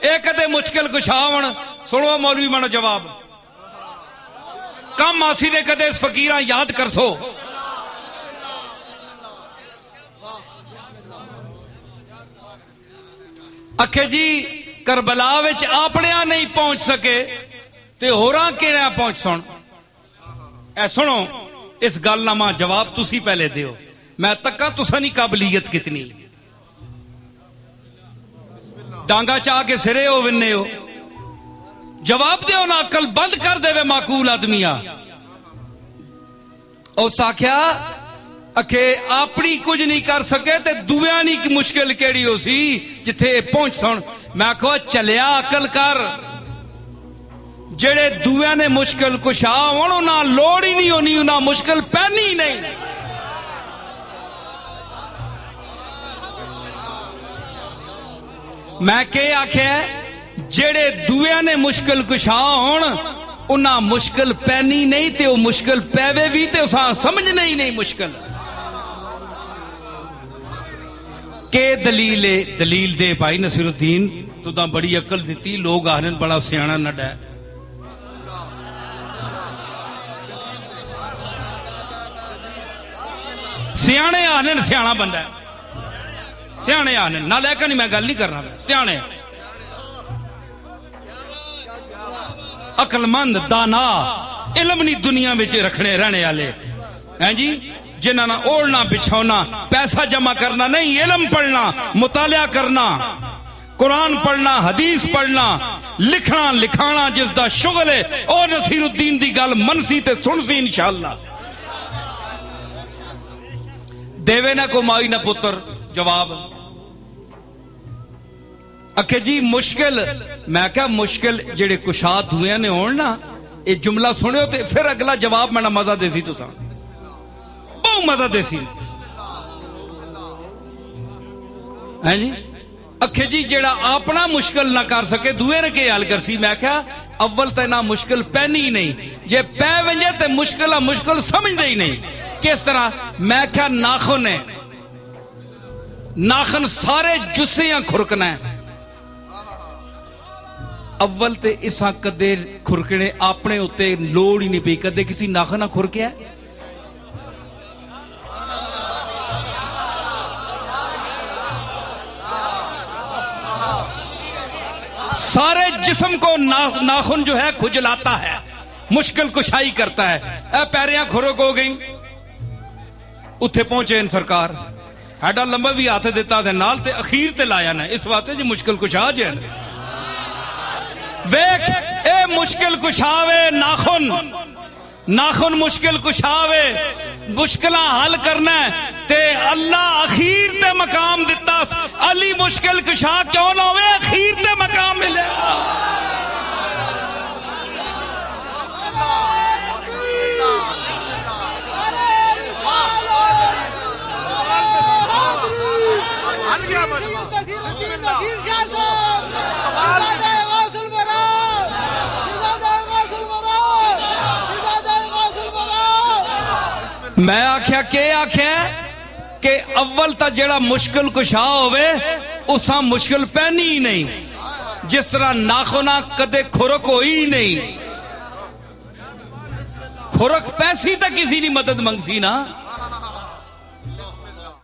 اے کدے مشکل کشا ہون سنو مولوی بنو جواب کم آسی دے کدے اس فقیراں یاد کر سو اکھے جی کربلا وچ اپنیاں نہیں پہنچ سکے تے ہوراں کیڑا پہنچ سن اے سنو اس گل نامہ جواب تسی پہلے دیو میں تکا تسانی قابلیت کتنی ڈانگا چاہ کے سرے ہو ونے ہو جواب دیو نا عقل بند کر دے وے معقول آدمیا او ساکھیا اکھے اپنی کچھ نہیں کر سکے تے دویانی کی مشکل کیڑی ہو سی جتھے پہنچ سن میں کہو چلیا عقل کر جڑے دویانے مشکل کشا ہونو نہ لوڑ ہی نہیں ہونی نہ مشکل پہنی ہی نہیں میں کہ آکھے جڑے دویانے مشکل کشا ہون انہاں مشکل پہنی نہیں تے وہ مشکل پیوے بھی تے اساں سمجھنے ہی نہیں مشکل کہ دلیل دے بھائی نصیر الدین تو دا بڑی عقل دیتی لوگ آہنن بڑا سیانہ نہ ڈے سیانے آہنن سیانہ بندہ ہے سیانے آہنن نہ لے کر نہیں میں گل نہیں کرنا سیانے عقل مند دانا علم نہیں دنیا میں رکھنے رہنے والے ہیں جی جنہاں نہ اوڑھنا بچھونا پیسہ جمع کرنا نہیں علم پڑھنا مطالعہ کرنا قرآن پڑھنا حدیث پڑھنا لکھنا لکھانا جس دا شغل ہے او نصیر الدین دی گل منسی تے سنسی انشاءاللہ دیوے نہ کو مائی نہ پتر جواب اکھے جی مشکل میں کہا مشکل جڑے کشاد ہوئے نے ہون نا یہ جملہ سنے ہوتے پھر اگلا جواب میں نہ مزہ دے سی تو سا بہت مزہ دے سی جی اکھے جی جڑا اپنا مشکل نہ کر سکے دوئے نے کے حل کر سی میں کہا اول تے نہ مشکل پہنی ہی نہیں جے پہ ونجے تے مشکل سمجھ دے ہی نہیں کس طرح میں کہا ناخن ہے ناخن سارے جسیاں کھرکنا ہے اول تے اساں کدے کھرکنے اپنے ہوتے لوڑ ہی نہیں پئی کدے کسی ناخن نہ کھرکیا ہے سارے جسم کو ناخن جو ہے کھجلاتا ہے مشکل کشائی کرتا ہے اے پیریاں کھرک ہو گئیں اتھے پہنچے ان سرکار ہیڈا لمبا بھی ہاتھ دیتا تھے نال تے اخیر تے لایا نا اس بات ہے جی مشکل کشا جائے ویک اے مشکل کشاوے ناخن مشکل کشاوے مشکلہ حل کرنا ہے تے اللہ اخیر تے مقام دیتا علی مشکل کشا کیوں نہ ہوئے اخیر تے مقام ملے میں آکھیا کہ اول تا جڑا مشکل کشا ہوئے اساں مشکل پہنی ہی نہیں جس طرح ناخنا کدے کھرک ہوئی ہی نہیں کھرک پیسی تا کسی نہیں مدد منگسی نا